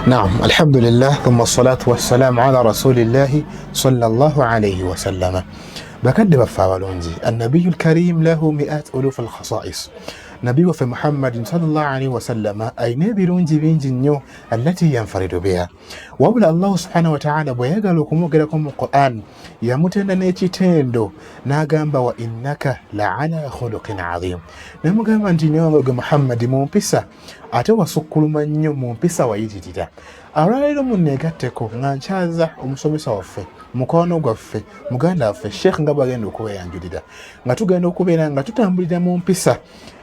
نعم الحمد لله ثم الصلاة والسلام على رسول الله صلى الله عليه وسلم. بكدب فاولونزي النبي الكريم له مئات ألوف الخصائص. نبي في محمد صلى الله عليه وسلم أي نبي لونجي بينجي نيو التي ينفرد بها. وابلا الله سبحانه وتعالى بيغلكم وغلكم القرآن يمتن نيتي تندو ناغامبا وإنك لعلى خلق عظيم. نمغامبا نيو محمد مومبسا أتوا سكولما نيو مومبسا ويجيتيتا. Alwaliro munnegatteko nga nkyaza omusomesa waffe mukono gwaffe muganda waffe Sheikh nga bagenda okubeeyanjulira nga tugenda okubeera nga tutambulira mu mpisa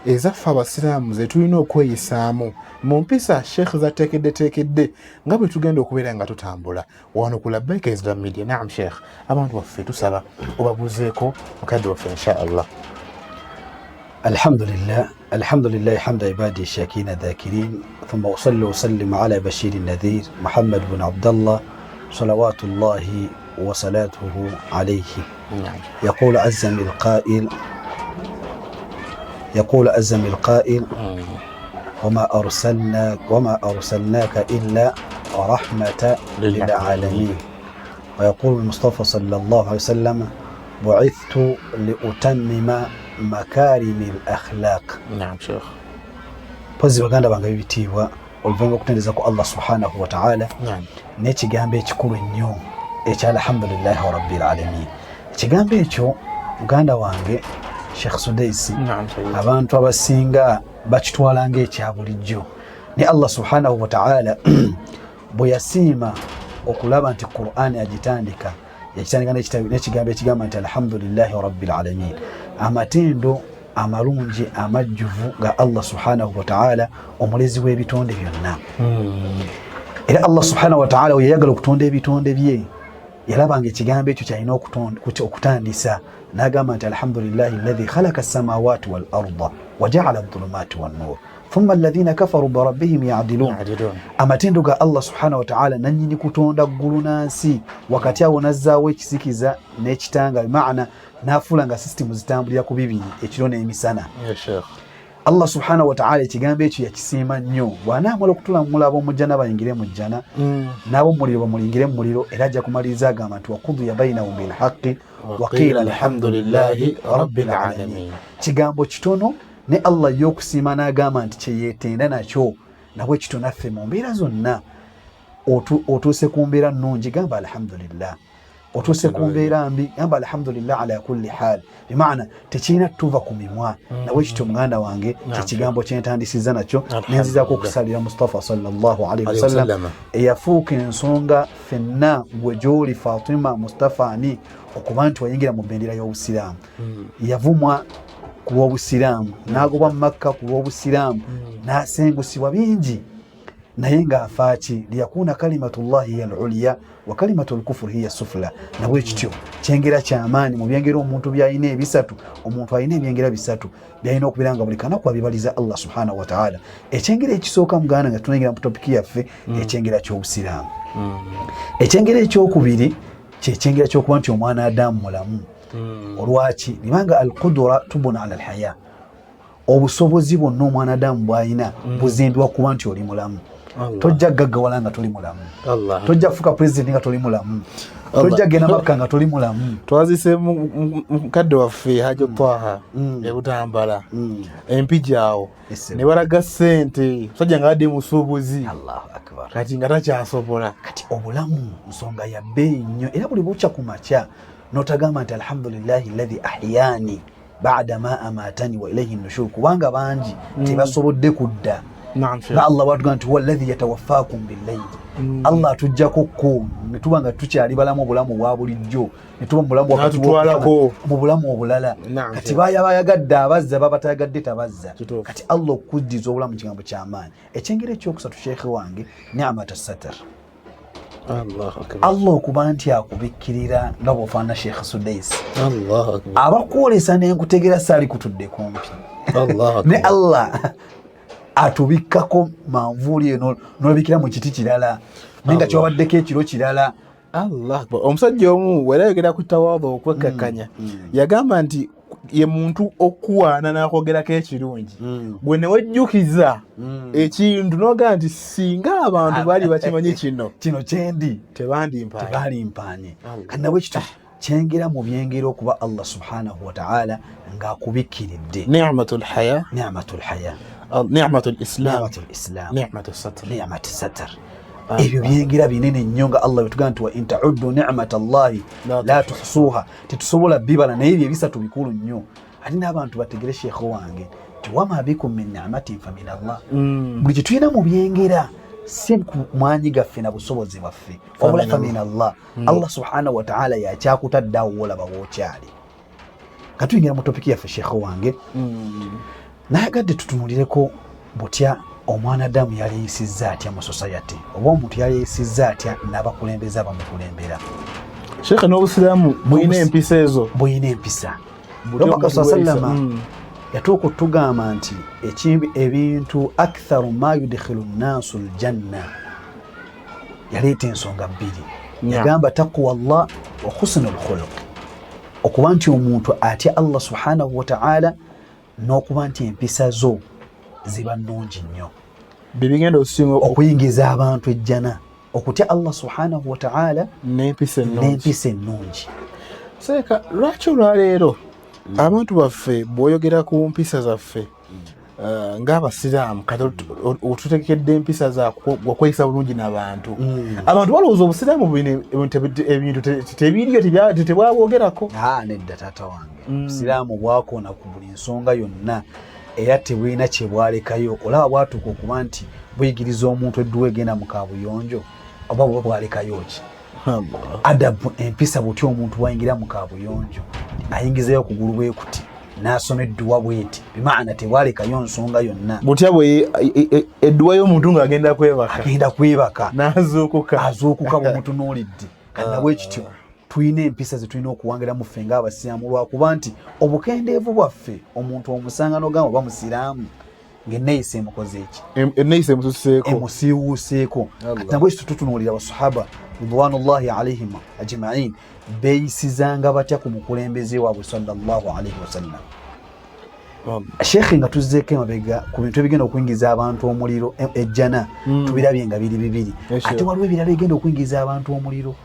ezaffe abasiraamu ze tulina okweyisaamu mu mpisa Sheikh zateekedde nga bwe tugenda okubeera nga tutambula wano ku Labbaika Islam Media. Naam Sheikh, abantu baffe tusaba obabuzeeko mukadde waffe insha Allah. الحمد لله حمد عبادي الشاكين الذاكرين ثم أصلي وسلم على بشير النذير محمد بن عبد الله صلوات الله وصلاته عليه. يقول أزم القائل وما أرسلناك إلا رحمة للعالمين. ويقول المصطفى صلى الله عليه وسلم بعثت لأتمم مكارم الأخلاق. نعم شيخ. Pozi baganda bange bibitibwa oluvannyuma okutendeza ku Allah subhanahu wa ta'ala. Naam. N'ekigambo ekikulu ennyo ekya alhamdulillahi rabbil alamin. Ekigambo ekyo muganda wange Sheikh Sudaisi, abantu abasinga bakitwala ng'ekya bulijjo. Ne Allah subhanahu wa ta'ala bwe yasiima okulaba nti Qur'an agitandika n'ekigambo ekigamba nti alhamdulillahi rabbil alamin. Amatendo amalungi amajjuvu ga Allah subhanahu wa ta'ala omulezi w'ebitonde byonna. Era Allah subhanahu wa ta'ala yayagala okutonda ebitonde bye yalabanga ekigambo ekyo kyalina okutandisa n'agamba nti alhamdulillahi alladhi khalaqa as-samawati wal arda wa ja'ala adh-dhulumati wan nur thumma alladhina kafaru bi rabbihim ya'dilun. Amatendo ga Allah subhanahu wa ta'ala nannyini kutonda ggulu n'ansi wakati awo nazzaawo ekisikiza n'ekitanga bimaana nafula nga system zitambulira ku bibiri ekiro n'emisana. Allah subhanahu wa ta'ala ekigambo ekyo yakisiima nnyo. Bw'anaamala okutula mu mulabo omujjana bayingire mu jjana n'abo muliro bamulingire mu muliro, era ajja kumaliriza agamba nti waqudiya bainahum bil haqqi wa qila alhamdulillahi rabbil alamin. Kigambo kitono ne Allah y'okusiima n'agamba nti kyeyeetenda nakyo nabwe kito naffe mu mbeera zonna. Otuuse ku mbeera nnungi gamba alhamdulillah, otuuse ku mbeera mbi gamba alhamdulillah ala kulli hal. Bimaana tekirina tuva ku mimwa. Nawe kityo muganda wange ekigambo kyentandisiza nakyo nenzizaako okusalira Mustafa sallallahu alaihi wasallam eyafuuka ensonga ffenna gwe gy'oli Fatima Mustafa ani okuba nti wayingira mu bendera y'Obusiraamu. Yavumwa ku lw'Obusiraamu, n'agobwa mu Makka ku lw'Obusiraamu, n'asengusibwa bingi naye ng'afaaki liyakuna kalimatullahi hiya al-ulya wa kalimatul kufri hiya sufla. Nabwe kityo kyengera kyamaani mu byengera omuntu byalina ebisatu. Omuntu alina ebyengera bisatu byalina okubeera nga buli kanaku abibaliza Allah subhanahu wa ta'ala. Ekyengera ekisooka muganda nga tunengera mu topiki yaffe ekyengera ky'Obusiraamu. Ekyengera ekyokubiri kyekyengera ky'okuba nti omwana Adamu mulamu. Olwaki libanga al-qudra tubuna ala al-haya. Obusobozi bwonna omwana Adamu bw'alina buzimbibwa kuba nti oli mulamu. Tojja gaggawala nga toli mulamu. Tojja kufuuka president nga toli mulamu. Tojja genda Makka nga toli mulamu. Twazise mukadde waffe Haji Twaha ebutambala empijaawo ne balaga ssente musajja nga adde musuubuzi. Allahu akbar. Kati nga takyasobola. Kati obulamu nsonga ya bbeeyi nnyo, era buli bukya ku makya n'otagamba nti alhamdulillahi alladhi ahyani ba'da ma amatani wa ilayhi nushur, kubanga bangi tebasobodde kudda. Na Allah bw'atugamba nti huwa alladhi yatawaffakum bil-layl. Allah atuggyako ko ne tuba nga tukyali balamu obulamu obwa bulijjo ne tuba mu bulamu mu bulamu obulala. Kati bayagadde abazza babatayagadde tabazza. Kati Allah okuddiza obulamu kigambo ky'amaanyi. Ekyengera ekyokusatu Sheikh wange ni'mat as-satr. Allah okuba nti akubikkirira nga bw'ofaanana Sheikh Sudaisi. Abakwolesa n'enkutegera saali kutudde kumpi. Ne Allah atubikkako manvuuli eno n'olabikira mu kiti kirala nenga kyobaddeko ekiro kirala. Allah, omusajja omu wera yogera ku tawaadhu okwekkakanya yagamba nti ye muntu okuwaana n'akwogerako ekirungi gwe ne wejjukiza ekintu n'ogaa nti singa abantu baali bakimanyi kino kyendi tebaalimpaanye kati nabwe kito kyengera mu byengera okuba Allah subhanahu wa ta'ala ng'akubikkiridde ni'matul haya ni'matul islam ni'matus satr ebyo byengera binene nnyo nga Allah bwe nti wa in ta'uddu ni'matallahi la tuhsuha tetusobola bibala naye ebyo ebisatu bikulu nnyo ate n'abantu bategere sheekh wange ti wama bikum min ni'matin fa min Allah buli kye tulina mu byengera si mwanyi gaffe na busobozi bwaffe wabula fa min Allah Allah subhanahu wa ta'ala yakyakutadde awo olaba wookyali nga tuyingira mu topiki yaffe sheekh wange nayagadde tutunulireko butya omwanadamu yaleyisizza atya mu society oba omuntu yaleyisizza atya n'abakulembeze abamukulembera sheekh n'obusiraamu buyina empisa ezo buyina empisa Muhammad sallama yatuuka okutugamba nti ebintu aktharu ma yudkhilu nnaasu aljanna yaleeta ensonga bbiri yagamba taqwa Allah wa husnul khuluq okuba nti omuntu atya Allah subhanahu wa ta'ala n'okuba nti empisa zo ziba nnungi nnyo bibigenda osinga okuyingiza abantu ejjana okutya Allah subhanahu wa ta'ala n'empisa ennungi seeka lwaki olwaleero abantu baffe bw'oyogera ku mpisa zaffe ng'abasiraamu kati otutekedde empisa zakweyisa bulungi n'abantu abantu balowooza obusiraamu ebintu tebiriyo tebwabwogerako nedda taata wange obusiraamu bwakoona ku buli nsonga yonna era tebulina kye bwalekayo olaba bwatuuka okuba nti buyigiriza omuntu edduwa egenda mu kaabuyonjo oba bwe bwalekayo ki adabu empisa butya omuntu bwayingira mu kaabuyonjo ayingizayo okugulu bwe kuti n'asoma edduwa bweti bimaana tebwalekayo nsonga yonna butya bwe edduwa y'omuntu ng'agenda kwebaka azuukuka bwemutunuulidde kandi nabwe kityo tulina empisa zetulina okuwangiramu ffe ng'abasiraamu lwakuba nti obukendeevu bwaffe omuntu omusanga n'ogamba oba musiraamu ng'enneeyisa emukoze eki enneeyisa emusiiwuuseeko kati nabwe kityo tutunuulira basahaba ridwanullahi alaihim ajmain beeyisizanga batya ku mukulembeze waabwe sallallahu alaihi wasallam sheekhe nga tuzzeeko emabega ku bintu ebigenda okuyingiza abantu omuliro ejjana tubirabye nga biri bibiri ate waliwo ebirala egenda okuyingiza abantu omuliro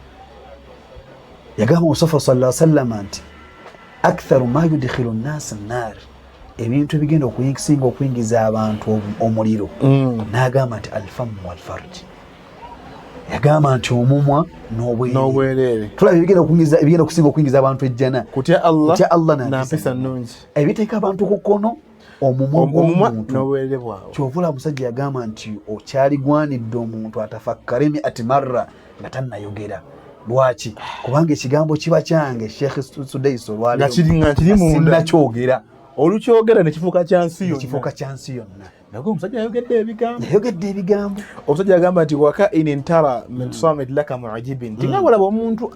yagamba Mustafa sallallahu alaihi wasallam nti aktharu ma yudkhilu nnaasa nnaar ebintu ebigenda okusinga okuyingiza abantu omuliro n'agamba nti alfamu walfarj yagamba nti omumwa n'obwereere tulaba ebigenda okusinga okuyingiza abantu ejjana kutya Allah n'empisa nnungi ebiteeka abantu ku kkono omumwa n'obwereere bwawe kyovula omusajja yagamba nti okyaligwanidde omuntu atafakkare mi'ati marra nga tannayogera lwaki kubanga ekigambo kiba kyange Sheikh Sudais olwaleero olukyogera nekifuuka kyansi yonna nagwe omusajja yayogedde ebigambo omusajja yagamba nti waka in tara min samit laka mu'jibin tinga walaba omuntu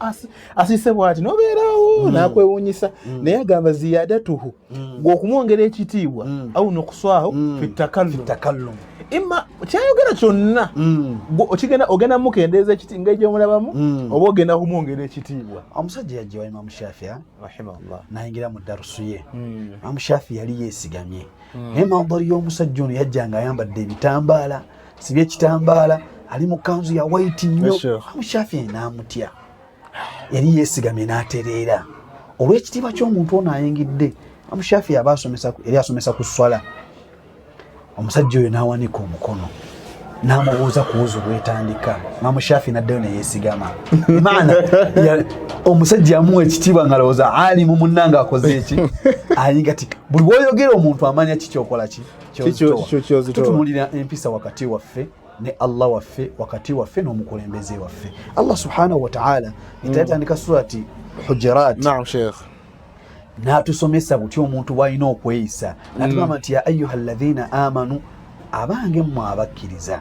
asise bwati nobeerawo nakwewuunyisa naye agamba ziyadatuhu ng'okumwongera ekitiibwa au nukuswaho fi takallum imma kyayogera kyonna ogenda mukendeeza ekitiinga egyomulabamu oba ogenda kumwongera ekitiibwa omusajja yajja wa Imam Shafi'i rahimahullah nayingira mu darusu ye Imam Shafi'i yali yeesigamye naye mandari y'omusajja ono yajja nga ayambadde ebitambaala sibye ekitambaala ali mu kanzu ya white nnyo Imam Shafi'i n'amutya yali yeesigamye n'atereera olw'ekitiibwa ky'omuntu ono ayingidde Imam Shafi'i yali asomesa ku swala omusajja oyo n'awanika omukono n'amubuuza kuwuza bwetandika Imam Shafi'i n'addayo ne yeesigama maana omusajja amuwa ekitiibwa ng'alowooza alimu munnanga akoze eki ayinga ti buli bw'oyogera omuntu amanya kikyokola tutunulira empisa wakati waffe ne Allah waffe wakati waffe n'omukulembeze waffe Allah subhanahu wa ta'ala itayatandika surati Hujurat naam sheikh n'atusomesa butya omuntu bw'alina okweyisa n'atugamba nti ya ayyuha alladhina amanu abange mmwe abakkiriza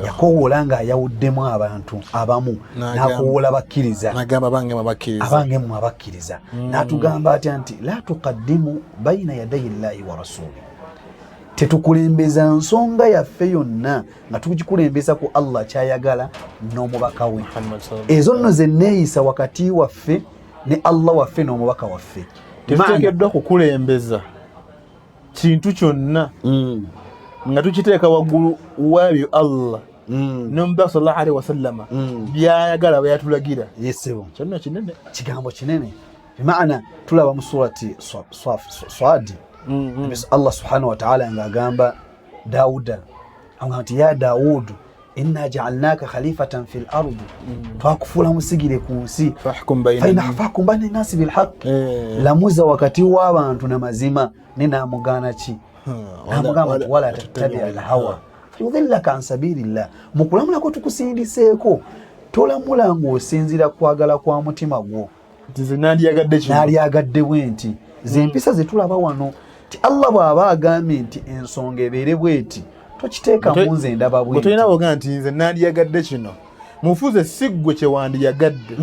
yakowoola ng'ayawuddemu abantu abamu n'akowoola bakkiriza abange mmwe abakkiriza n'atugamba atya nti la tuqaddimu bayina yadayi llahi wa rasuli tetukulembeza nsonga yaffe yonna nga tugikulembeza ku Allah kyayagala n'omubaka we ezo nno ze neeyisa wakati waffe ne Allah waffe n'omubaka waffe tetuteekeddwa kukulembeza kintu kyonna nga tukiteeka waggulu wabyo Allah n'omubaka sallallahu alaihi wasallama byayagala bwe yatulagira. Yesebo kyonna kinene, kigambo kinene. Bimaana tulaba mu surati Swadi Allah subhanahu wa ta'ala ng'agamba Dawuda nti ya Dawudu inna ja'alnaka khalifatan fil ardi twakufuula musigire ku nsi fahkum bayna nasi bil haqq lamuza wakati w'abantu na mazima ninamugana ki namugamba wala tattabi al hawa yudhillaka an sabilillah. Mukulamulako tukusindiseeko tolamula ng'osinzira kwagala kwa mutima gwo nze nalyagadde bwe nti zempisa zetulaba wano ti Allah bw'aba agambye nti ensonga ebeere bweti tokiteeka mu nze ndaba bwe tolina boga nti nze nandyagadde kino mufuze siggwe kyewandiyagadde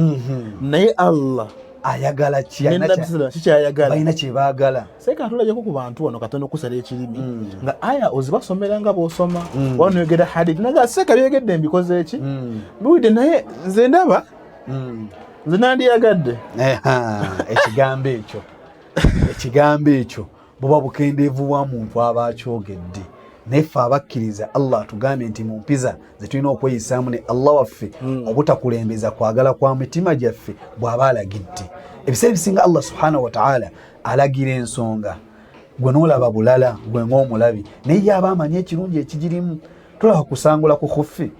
naye Allah ayagala kikyayagala balina kyebaagala. seeka atulajeko ku bantu wano katono okusala ekirimi nga aya ozibasomera nga bw'osoma wanoyogera hadith naga seeka byegedde mbikoze eki biwidde naye nze ndaba nze nandyagadde. Ekigambo ekyo buba bukendeevu bwa muntu aba akyogedde. Neffe abakkiriza Allah atugambye nti mu mpiza zetulina okweyisaamu ne Allah waffe obutakulembeza kwagala kwa mitima gyaffe bw'aba alagidde. Ebiseera ebisinga Allah subhanahu wa ta'ala alagira ensonga gwe n'olaba bulala gwe ng'omulabi naye yaba amanyi ekirungi ekigirimu. Tulaba kusangula ku khuffi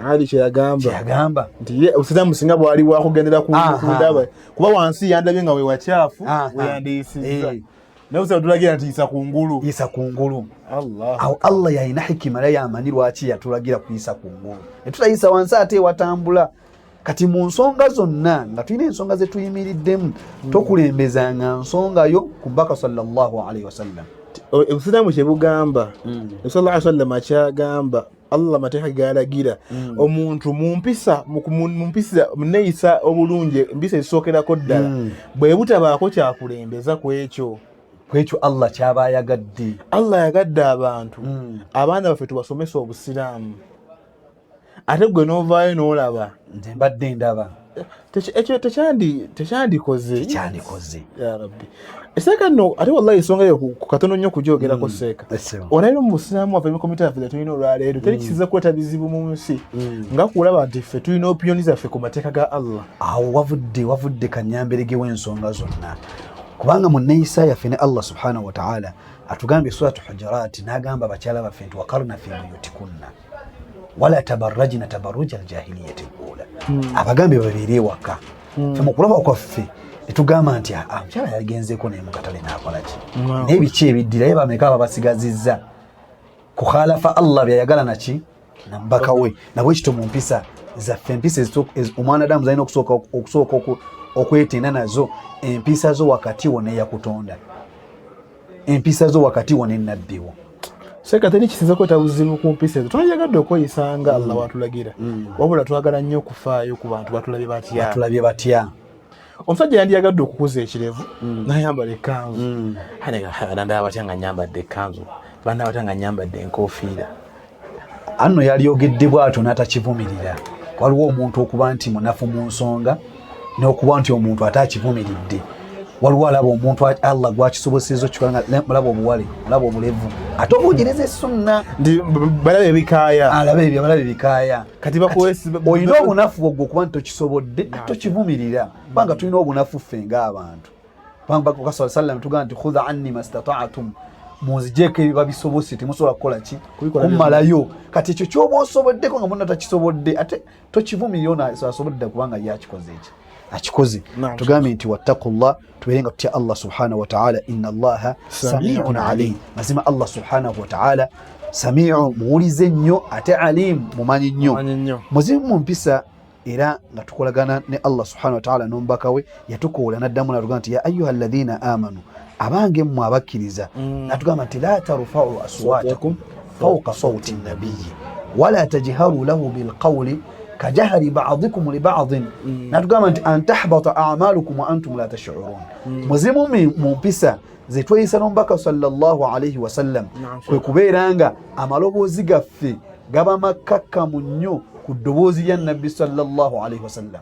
ali kyeyagamba nti obusiraamu singa bwali bwakugendera ku ndaba kuba wansi yandabye nga we wakyafu weyandiyisizza naye busaba tulagira nti yisa ku ngulu. Awo Allah yalina hikima naye amanyi lwaki yatulagira kuyisa ku ngulu netutayisa wansi ate watambula. Kati mu nsonga zonna nga tulina ensonga zetuyimiriddemu tokulembezanga nsongayo ku mbaka sallallahu alaihi wasallam. Obusiraamu kyebugamba sallallahu alaihi wasallam akyagamba Allah mateeka galagira omuntu mumpisa muneyisa obulungi mpisa esookerako ddala bwe butabaako kyakulembeza kwekyo Allah kyaba yagadde. Allah yagadde abantu abaana baffe tubasomesa obusiraamu ate gwe n'ovaayo n'olaba nze mbadde ndaba ekyo tekyandikoze ya rabbi. Seeka nno ate wallahi ensonga yo ku katono nnyo kugyogerako seeka olabira mu busiraamu waffe emikomita yaffe tetulina olwaleero teri kiziza kuleeta bizibu mu nsi nga kulaba nti ffe tulina opinioni zaffe ku mateeka ga Allah. Awo wavudde kanyamberege w'ensonga zonna kubanga mu nneeyisa yaffe ne Allah subhanahu wa ta'ala atugambye suratu Hujurat n'agamba bakyala baffe nti wakarna fi buyutikunna wala tabarrajna tabarruja aljahiliyati al-ula. Abagambye babeere ewaka ffe mu kulaba kwaffe netugamba nti mukyala yagenzeeko naye mu katale n'akola ki naye biki ebiddira ye bameka babasigazizza kukhalafa Allah byayagala naki na mbaka we nabwe kito mu mpisa zaffe empisa omwanadamu zalina okusooka okweteena nazo empisa zo wakati wo neyakutonda empisa zo wakati wo nenabbiwo. Seeka teri kisinza kweta buzibu ku mpisa ezo twayagadde okweyisanga Allah watulagira wabula twagala nnyo okufaayo ku bantu batulabye batya. Omusajja yandiyagadde okukuza ekirevu n'ayambala ekkanzu ndaba batya nga nyambadde ekkanzu banda batya nga nyambadde enkoofiira. Anno yalyogedde bw'atyo n'atakivumirira. Waliwo omuntu okuba nti munafu mu nsonga n'okuba nti omuntu atakivumiridde. Waliwo alaba omuntu Allah gwakisobosezza okikanga mulaba obuwale mulaba obulevu ate obujiriza essunna balaba ebikaaya kati bakuwesi olina obunafu ogwo okuba nti tokisobodde tokivumirira kubanga tulina obunafu ffe ng'abantu kubanga sallallahu sallam tugamba nti khudha anni mastata'tum munzijeeko ebiba bisobose temusobola kukola ki kummalayo. Kati ekyo kyoba osoboddeko nga munna takisobodde ate tokivumirira asobodde kubanga yakikoze eki akikoze. Tugambye nti wattaqullah tubeerenga tutya Allah subhanahu wa ta'ala inna Allaha sami'un alim. Mazima Allah subhanahu wa ta'ala sami'u muwulize nnyo ate alim mumanyi nnyo muzimu mu mpisa era nga tukolagana ne Allah subhanahu wa ta'ala n'omubaka we yatukoola n'addamu n'atugamba nti ya ayyuha alladhina amanu abange mmwe abakkiriza n'atugamba nti la tarfa'u aswatakum fawqa sawti an-nabiyyi wala tajharu lahu bilqawli kajahari ba'dikum li ba'din natugamba nti an tahbata a'malukum wa antum la tash'urun. Muzimu mu mpisa zetweyisa n'omubaka sallallahu alayhi wa sallam kwe kubeeranga amaloboozi gaffe gaba makkakkamu nnyo ku ddoboozi lya nabbi sallallahu alayhi wa sallam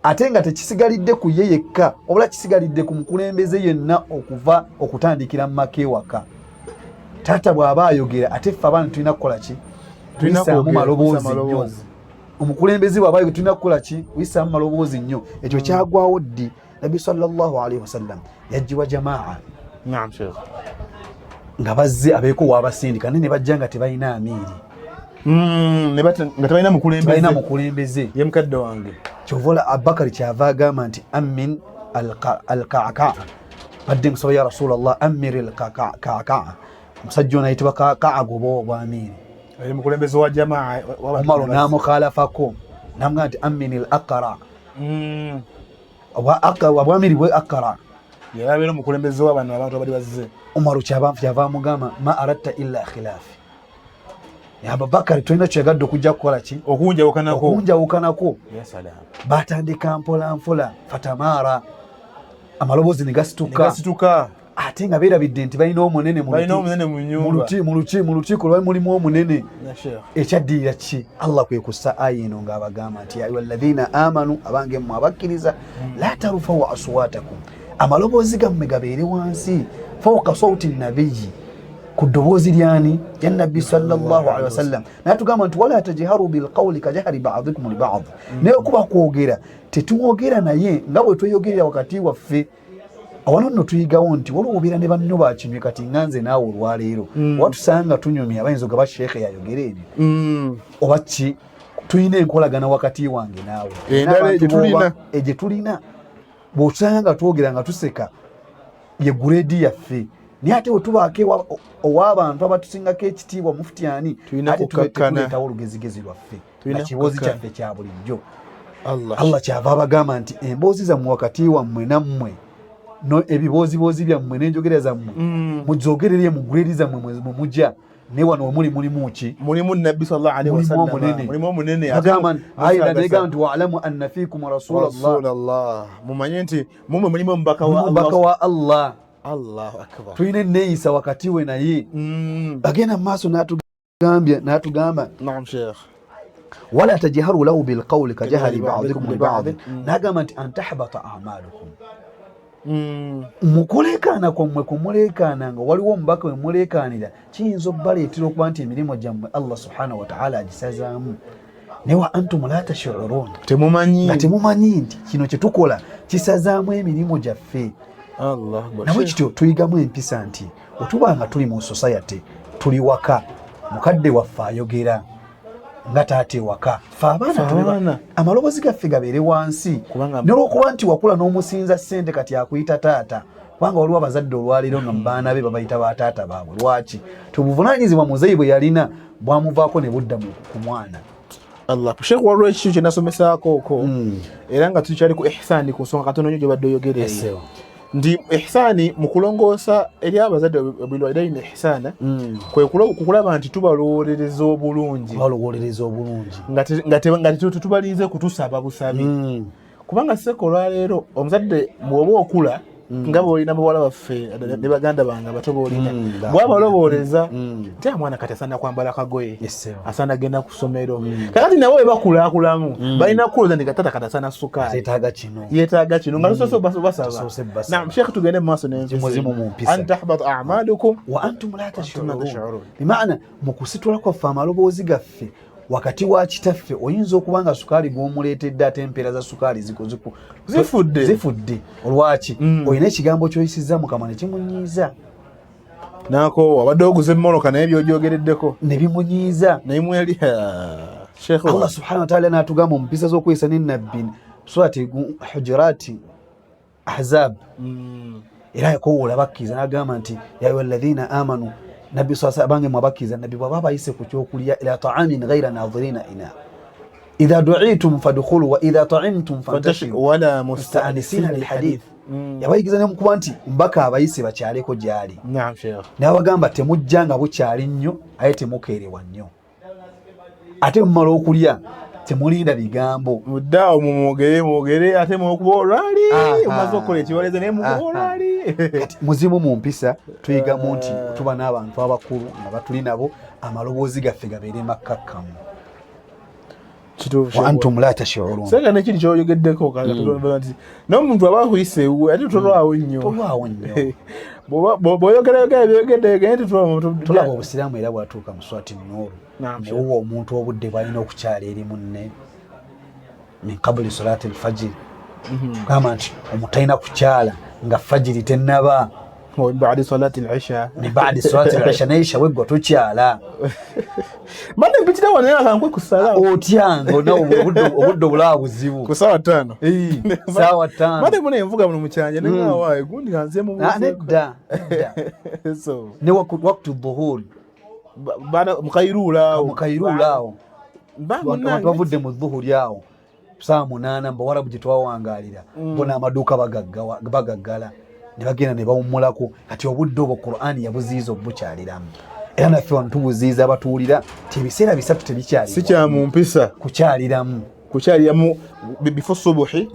ate nga tekisigalidde ku ye yekka wabula kisigalidde ku mukulembeze yenna okuva okutandikira mu maka ewaka. Taata bw'aba ayogera ate ffe abaana tulina kukola ki? Tuyisaamu maloboozi nnyo. Omukulembeze bw'aba ayogera tulina kukola ki? Tuyisaamu maloboozi nnyo. Ekyo kyagwawo ddi? Nabbi sallallahu alaihi wasallam yajjiwa jamaa. Naam Sheikh. Nga bazze abeeko w'abasindika ne bajja nga tebalina amiiri. Nga tebalina mukulembeze. Tebalina mukulembeze. Ye mukadde wange. Kyovola Abubakar kyava agamba nti amin al-Ka'ka'. Badde musaba ya Rasulallah amir al-Ka'ka'. Musajja ono ayitibwa Ka'ka' goba obwamiiri. Ye mukulembeze wa jamaa. Omar n'amukhalafako. Namugamba nti amin al-Aqra'. Obwamiiri bwe Aqra'. Yalabeera omukulembeze w'abantu abali bazze. Umaru kyava amugamba ma aratta illa khilaafi. Abubakar tulina kyegadde okujja kukola ki? Okunjawukanako. Ya salaam. Batandika mpola mpola fatamaara. Amaloboozi ne gasituka. Ate nga beerabidde nti balina omunene mu lukiiko lwali mulimu omunene. Ekyaddirira ki? Allah kwe kussa aya eno ng'abagamba nti ya ayyuhalladhiina aamanu abange mmwe abakkiriza laa tarfa'u aswaatakum. Amaloboozi gammwe gabeere wansi fawqa sawti nabiyyi ku ddoboozi lyani ya nabbi sallallahu alaihi wasallam. Naye tugamba nti wala tajharu bilqawli kajahri ba'dikum li ba'd. Naye kuba kwogera tetwogera naye nga bwe tweyogerera wakati waffe. Awano nno tuyigawo nti waliwo obeera ne banno bakinywe kati nganze naawe olwaleero watusanga tunyumya abayinza ogaba sheekhe yayogera ebyo oba ki tulina enkolagana wakati wange naawe egye tulina bw'otusanga nga twogera nga tuseka ye gureedi yaffe. Naye ate wetubaako ow'abantu abatusingako ekitiibwa mufutiyani ate tuleetawo olugezigezi lwaffe nga kiboozi kyaffe kya bulijjo. Allah kyava abagamba nti emboozi zammwe wakati wammwe nammwe ebibooziboozi byammwe n'enjogera zammwe muzoogerere mu gureedi zammwe mwe mujja. Ne wano mulimu ki? Mulimu Nabbi sallallahu alaihi wasallam. Mulimu omunene. Agamba nti wa'lamu anna fiikum rasulallah. Mumanye nti mumwe mulimu omubaka wa Allah. Allahu akbar. Tulina enneeyisa wakati we naye. Agenda mu maaso n'atugamba. Naam Sheikh. Wala tajharu lahu bilqawli kajahri ba'dikum li ba'd. N'agamba nti an tahbata a'malukum. Mukulekaana kwammwe kumuleekaana nga waliwo omubaka we muleekaanira kiyinza obbaleetera okuba nti emirimu gyammwe Allah subhanahu wa ta'ala agisazaamu. Naye wa antum la tash'urun. Temumanyi nti kino kye tukola kisazaamu emirimu gyaffe. Nabwe kityo tuyigamu empisa nti otuba nga tuli mu society tuli waka mukadde waffe ayogera nga taate waka ffe abaana amaloboozi gaffe gabeere wansi n'olwokuba nti wakula n'omusinza ssente kati akuyita taata kubanga waliwo abazadde olwaleero nga mu baana be babayita bataata baabwe. Lwaki? Tubuvunaanyizibwa muzeeyi bwe yalina bwamuvaako ne budda ku mwana. Allah Sheikh waliwo ekyo kye nasomesaako era nga tukyali ku ihsaani ku nsonga katono nnyo gye badde oyogera ndi ihsaani mu kulongoosa eri abazadde bilwalidaini ihsaana kwe kulaba nti tubalowolereza obulungi nga tetubalinze kutusaba busabi kubanga seko olwaleero omuzadde bw'oba okula nga bw'olina bawala baffe ne baganda bange abato b'olina bw'abalowooleza nti mwana kati asaana kwambala kagoye asaana genda ku ssomero kakati nabo bwe bakulaakulamu balina kuloza nti gatata kati asaana sukaali yeetaaga kino nga tusose basaba. Naam Sheikh tugende mu maaso n'empisa an tahbata a'malukum wa antum la tash'urun. Bimaana mu kusitula kwaffe amaloboozi gaffe wakati wa kitaffe oyinza okuba nga sukaali gw'omuleetedde ate empeera za sukaali zifudde. Olwaki? Olina ekigambo ky'oyisizza mu kamwa ne kimunyiiza. Naako wabadde oguze emmoloka naye by'ogyogereddeko ne bimunyiiza. Naimweli Allah subhanahu wa ta'ala n'atugamba mu mpisa z'okweyisa n'ennabbi surati Hujurat Ahzab era yakowoola bakkiriza n'agamba nti ya ayyuhalladhiina amanu Nabbi sallallahu alayhi wasallam mwabakiza nabbi bwaba bayise ku kyokulya ila ta'amin ghayra nadhirina ina idha du'itum fadkhulu wa idha ta'imtum fantashiru wala musta'anisina lilhadith. Yabayigiza ne mukuba nti mbaka abayise bakyaleko gyali. Naam Sheikh. N'abagamba temujja nga bukyali nnyo aye temukeerewa nnyo ate mumala okulya temulinda bigambo muddaawo mwogere ate mwokuba olwali omaze okukola ekiwaleze naye mukuba olwali. Muzimu mu mpisa tuyigamu nti tuba n'abantu abakulu nga batuli nabo amaloboozi gaffe gabeere makkakkamu. wa antum la tash'urun saka nekiri kyoyogeddeko kaka nti n'omuntu aba akuyise uwe ate tolwawo nnyo bw'oyogera ebyogedde tulaba obusiraamu era bwatuuka mu swati Nuuru ne wuwa omuntu obudde bw'alina okukyala eri munne min qabli salati al-fajr kama nti omuntu talina kukyala nga fajiri tennaba بعد صلاة العشاء بعد صلاة العشاء نيشا ويبقى تشالا ما نبتدي وانا كان كسالا otyango na obuddo bula buzibu ku sawa 5 sawa 5 mate mune mvuga mu mukyanje ne ngawa gundi kanze mu nedda so ne waqtu dhuhur bana mukairulao bantu bavudde mu dhuhur yao saa 8 mba warabu gitwawangalira bona amaduka bagaggala ne bagenda ne bawummulako kati obudde obwo Qur'ani yabuziiza obukyaliramu era naffe wano tubuziiza abatuulira tebiseera bisatu tebikyalira si kya mu mpisa kukyaliramu before subuhi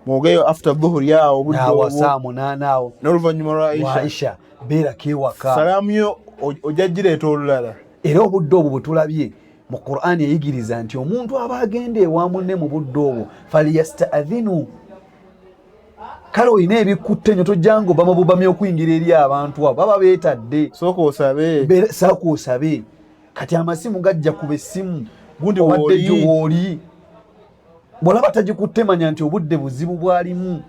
mwogeyo after dhuhur yao obudde obwo saa 8 awo n'oluvannyuma lwa Aisha beera kewaka salaamu yo ojjagireeta olulala era obudde obwo bwe tulabye mu Qur'ani eyigiriza nti omuntu aba agenda ewa munne mu budde obwo faliyasta'dhinu kale oyina ebikutte nnyo tojjango bamabubamya okuyingira eri abantu abo baba beetadde sooka osabe kati amasimu gajja kuba essimu gundi wooli bw'olaba tagikutte manya nti obudde buzibu bwalimu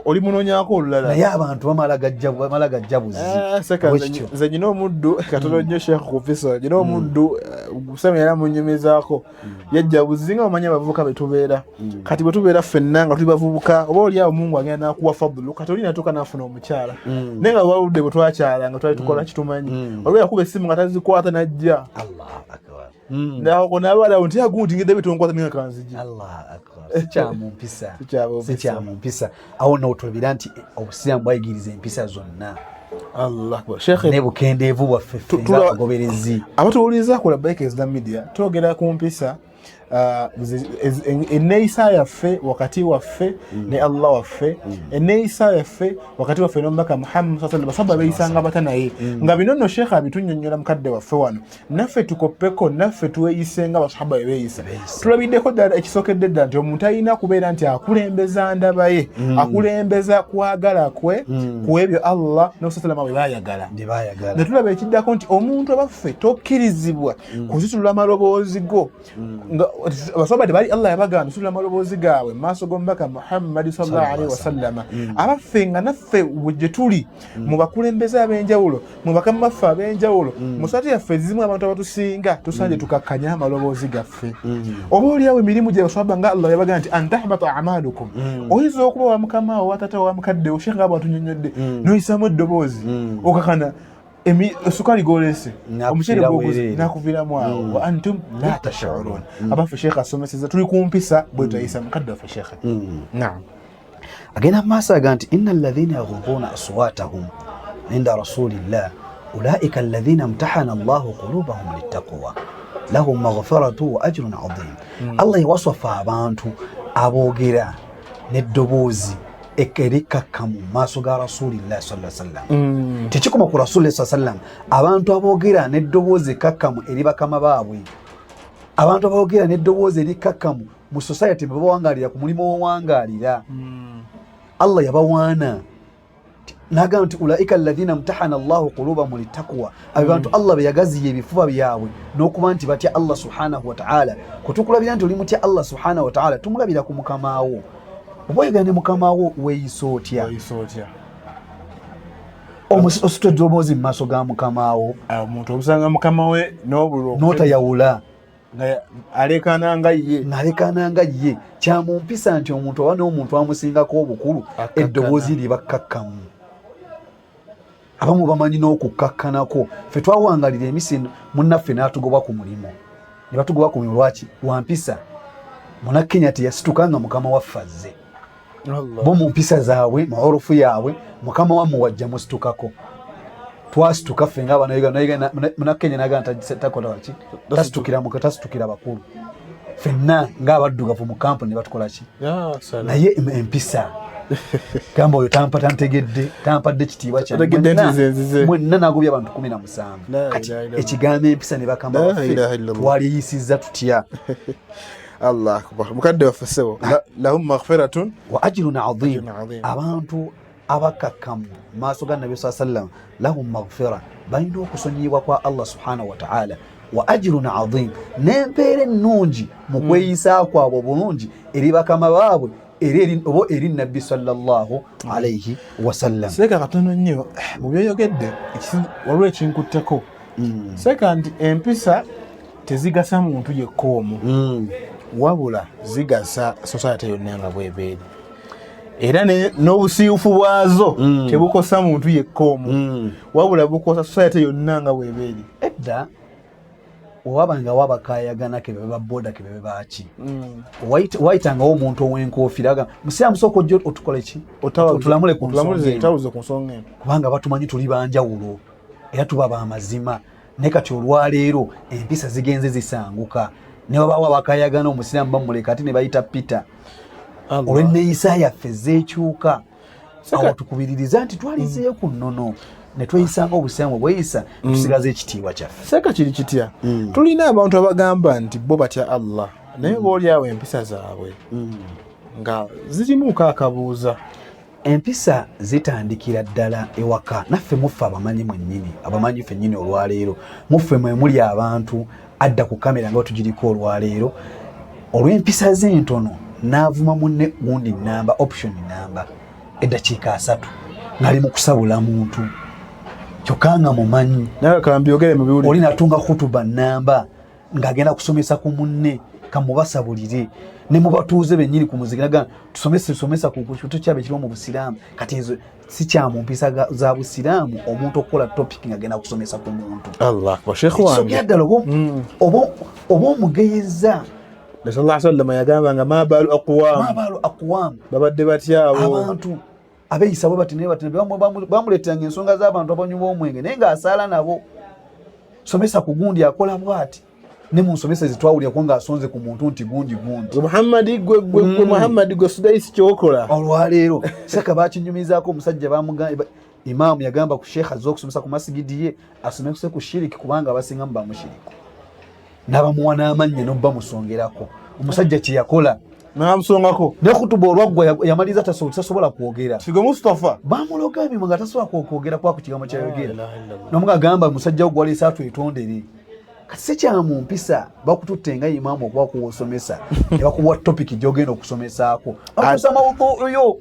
oli munoonyaako olulala naye abantu bamala gajja buzibu nze nyina omuddu katono nnyo Sheikh Kufisa nyina omuddu Gusame era munnyumizaako yajja buzinga bamanya abavubuka betubeera kati bwe tubeera ffenna nga tuli bavubuka oba oli awo Mungu agenda nakuwa fadulu kati oli natuuka n'afuna omukyala naye nga bwaludde bwe twakyala nga twali tukola kitumanyi olwo yakuba essimu nga tazikwata najja Allahu akbar naako naabalawo nti agundi ngedde bitonkwata ninga kanzigi Allahu akbar sikyamumpisa awo n'otulabira nti obusiraamu bwayigiriza empisa zonna Allah akbar Sheikh ne bukendeevu bwaffe fenna abagoberezi abatuwuliriza ku Labbaika Islam Media twogera ku mpisa enneeyisa yaffe wakati waffe ne Allah waffe enneeyisa yaffe wakati waffe n'omubaka Muhammad sallallahu alaihi wasallam beeyisanga bata naye nga bino nno Sheikh abitunnyonnyola mukadde waffe wano naffe tukoppeko naffe tuweeyisenga basahaba beeyisa tulabiddeko ddala ekisookedde ddala nti omuntu alina kubeera nti akulembeza ndaba ye akulembeza kwagala kwe ku ebyo Allah n'osalama bwe baayagala ne tulaba ekiddako nti omuntu abaffe tokkirizibwa kuzitulula amaloboozi go abasahaba bali Allah yabagana sulula amaloboozi gaabwe maaso g'omubaka Muhammad sallallahu alaihi wasallam abaffe nga naffe bwe tuli mu bakulembeze ab'enjawulo mu bakama baffe ab'enjawulo mu saati yaffe zimu abantu abatusinga tusanje tukakkanya amaloboozi gaffe oba oliawo emirimu gye basahaba nga Allah yabagana nti antahbata amalukum oyinza okuba wa mukama wa tata wa mukadde Sheikh nga bw'atunnyonnyodde n'oyisamu eddoboozi okakana sukali golese omukyere gwoguzi nakuviramu awo wa antum la tash'urun abaffe Sheikh asomeseza tuli kumpisa bwe tuyisa mukadde waffe Sheikh naam agenda maaso aga nti inna alladhina yaghudduna aswatahum inda rasulillah ulaika alladhina imtahana Allahu qulubahum littaqwa lahum maghfiratu wa ajrun adhim Allah yawasafa abantu aboogera n'eddoboozi ekerikakkamu maaso ga rasulillah sallallahu alaihi wasallam tekikoma ku rasulillah sallallahu alaihi wasallam abantu aboogera n'eddoboozi ekkakkamu eri bakama baabwe abantu aboogera n'eddoboozi erikakkamu mu society bwe bawangalira ku mulimu w'owangalira Allah yabawaana n'agamba nti ulaika alladhina imtahana Allahu qulubahum littaqwa abantu Allah be yagaziye ebifuba byabwe n'okuba nti batya Allah subhanahu wa ta'ala kutukulabira nti oli mutya Allah subhanahu wa ta'ala tumulabira ku mukamaawo oboyegane mukamawo weeyisa otya osutwa eddoboozi mu maaso ga mukamawo omuntu obusanga mukama we n'otayawula ng'aleekaana nga ye kyamumpisa nti omuntu oba n'omuntu amusingako obukulu eddoboozi lye bakkakkamu abamu bamanyi n'okukkakkanako ffe twawangalira emisi munnaffe n'atugoba ku mulimu ne batugoba ku mulimu lwaki wampisa Munakkenya teyasituka nga mukama waffe azze bo mu mpisa zaabwe mu orofu yaabwe mukama wammwe wajja musitukako twasituka ffe ng'abaana Munakkenya n'agamba takola waki tasitukira bakulu ffenna ng'abaddugavu mu kampuni ne batukola ki naye empisa gamba oyo tantegedde tampadde kitiibwa kyange mwenna n'agobya abantu 17 kati ekigambo empisa ne bakama baffe twaliyisizza tutya Allah akbar mukadde wafasebo lahum maghfiratun wa ajrun adhim abantu abakakamu maaso ga Nabi sallallahu alayhi wa sallam lahum maghfira balina okusonyiyibwa kwa Allah subhanahu wa ta'ala wa ajrun adhim n'empeera ennungi mu kweyisa kwabwe bulungi eri bakama baabwe eri Nabbi sallallahu alayhi wa sallam. Seka katono nnyo mu byoyogedde waliwo ekinkutteko seka nti empisa tezigasa muntu yekka omu wabula zigasa society yonna nga bwebeeri era n'obusiifu bwazo tebukosa muntu yekka omu wabula bukosa society yonna nga bwebeeri. Edda owabanga wabakayagana kebeba boda kebeba ki wayitangawo omuntu ow'enkofiira aga musiraamu sooka ojja otukole ki otulamule ku nsonga kubanga batumanyi tuli banjawulo era tuba bamazima naye kati olwaleero empisa zigenze zisanguka ne wabawo abakayagana omusiraamu bamuleka ate ne bayita Peter olw'enneeyisa yaffe zeekyuka awo tukubiririza nti twalizeeyo ku nnono ne tweyisanga obusiraamu bweyisa tusigaza ekitiibwa kyaffe. Seka kiri kitya tulina abantu abagamba nti bo batya Allah naye boolyawo empisa zaabwe nga zirimuuko akabuuza. Empisa zitandikira ddala ewaka naffe muffe abamanyi mwennyini abamanyi ffennyini olwaleero muffe mwe muli abantu adda ku kamera nga tugiriko olwaleero olw'empisa ze entono n'avuma munne gundi namba option namba eddakiika 3 ng'ali mu kusabula muntu kyokka nga mumanyi naye kambyogere mu biwuli oli natunga kutuba namba ng'agenda kusomesa ku munne kamubasabulire ne mubatuuze bennyini ku muzigiraga tusomesa ku kitu kyabe kiri mu busiraamu kati ezo si kya mu mpisa za busiraamu omuntu okukola topic ng'agenda kusomesa ku muntu. Allah akbar sheikh wange obo omugeyeza sallallahu alayhi wasallam yagamba nga mabalu aqwam babadde batyawo abantu abeeyisa bwe bati bamuleetanga ensonga z'abantu abanywi b'omwenge naye ng'asaala nabo somesa ku gundi akola bw'ati ne mu nsomesa zitwawulira ko ng'asonze ku muntu nti gundi Muhammad gwe Sudaisi kyokola olwaleero seka bakinyumizaako omusajja bamugamba imaamu yagamba ku sheekh azze okusomesa ku masigidi ye asomese ku shiriki kubanga abasingamu bamushiriku n'abamuwa n'amannya n'obamusongerako omusajja kye yakola n'amusongako ne kutuba olwaggwa yamaliza tasobola kwogera Kigo Mustafa bamuloga emimwa nga tasobola kwogera ku kigambo kyayogera n'omugagamba musajja wo gwaleese atwetondere kati si kya mu mpisa bakututte nga imaamu okuba kuwosomesa ne bakuwa topic gy'ogenda okusomesaako bakusa mawudu oyo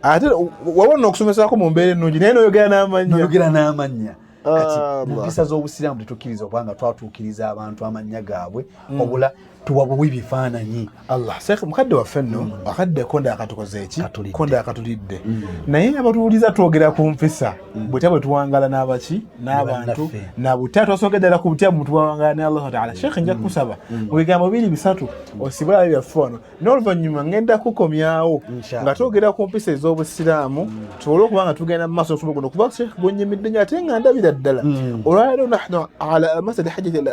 ate wabona okusomesaako mu mbeera ennungi naye n'oyogera n'amannya kati mu mpisa z'obusiraamu tetukkiriza kubanga twatuukiriza abantu amannya gaabwe obula tuwabuwe bifaananyi. Allah Sheikh mukadde waffe nno akadde konda akatukoze eki konda akatulidde naye abatuwuliza twogera ku mpisa bwetya bwe tuwangala n'abaki n'abantu na butya twasogedera ku butya muntu wawangala ne Allah Ta'ala. Sheikh nja kusaba mu bigambo 2-3 osibula byaffe wano n'oluvannyuma ngenda kukomyawo nga twogera ku mpisa ez'obusiraamu tusobole okuba nga tugenda mu maaso obusomo guno kuba Sheikh gonnyemidde nnyo ate nga ndabira ddala olwaleero nahnu ala masali hajjati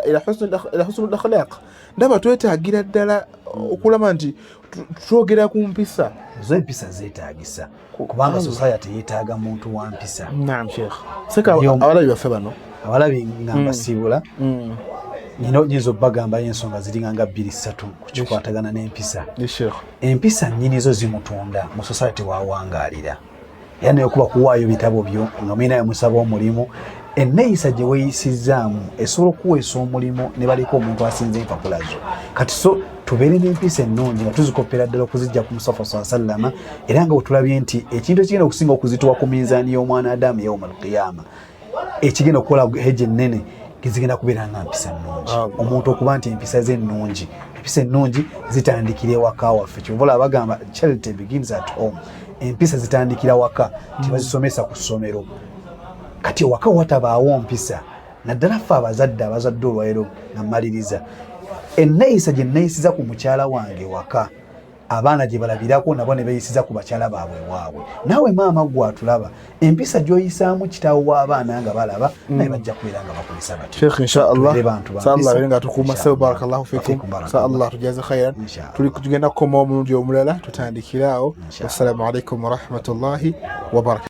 ila husnul akhlaq ndaba twetaagira ddala okulaba nti twogera ku mpisa z'empisa zeetaagisa kubanga society yeetaaga muntu wa mpisa. Naam Sheikh seka abalabi baffe bano abalabi nga mbasiibula nyinza obbagamba ensonga ziringa nga 2-3 ku kikwatagana n'empisa. Empisa nnyini zo zimutunda mu society wawangaalira era naye okuba kuwaayo bitabo byo nga mulinayo musaba omulimu enneeyisa gye weeyisizaamu esobola okuweesa omulimu ne baliko omuntu asinza empapula zo kati so tubeere n'empisa ennungi nga tuzikoppera ddala okuzijja ku Mustafa sallallahu alayhi wasallam era nga bwetulabye nti ekintu ekigenda okusinga okuzituwa ku minzaani y'omwana Adamu yawma al-qiyama ekigenda okukola hejje ennene zigenda kubeera nga mpisa nnungi omuntu okuba nti empisa ze ennungi empisa ennungi zitandikira ewaka waffe kyobola bagamba charity begins at home empisa zitandikira waka tibazisomesa ku ssomero kati waka watabaawo mpisa naddala ffe abazadde olwaleero namaliriza enneeyisa gye nneeyisiza ku mukyala wange waka abaana gye balabirako nabo ne beeyisiza ku bakyala baabwe waabwe naawe maama gwe atulaba empisa gy'oyisaamu kitaawo w'abaana nga balaba naye bajja kubeera nga bakozesa batyo. Sheikh inshallah sallallahu nga tukuuma sebu barakallahu fikum inshallah tujaze khairan tugenda kukoma omulundi omulala tutandikiraawo. Wassalamu alaikum warahmatullahi wabarakatuh.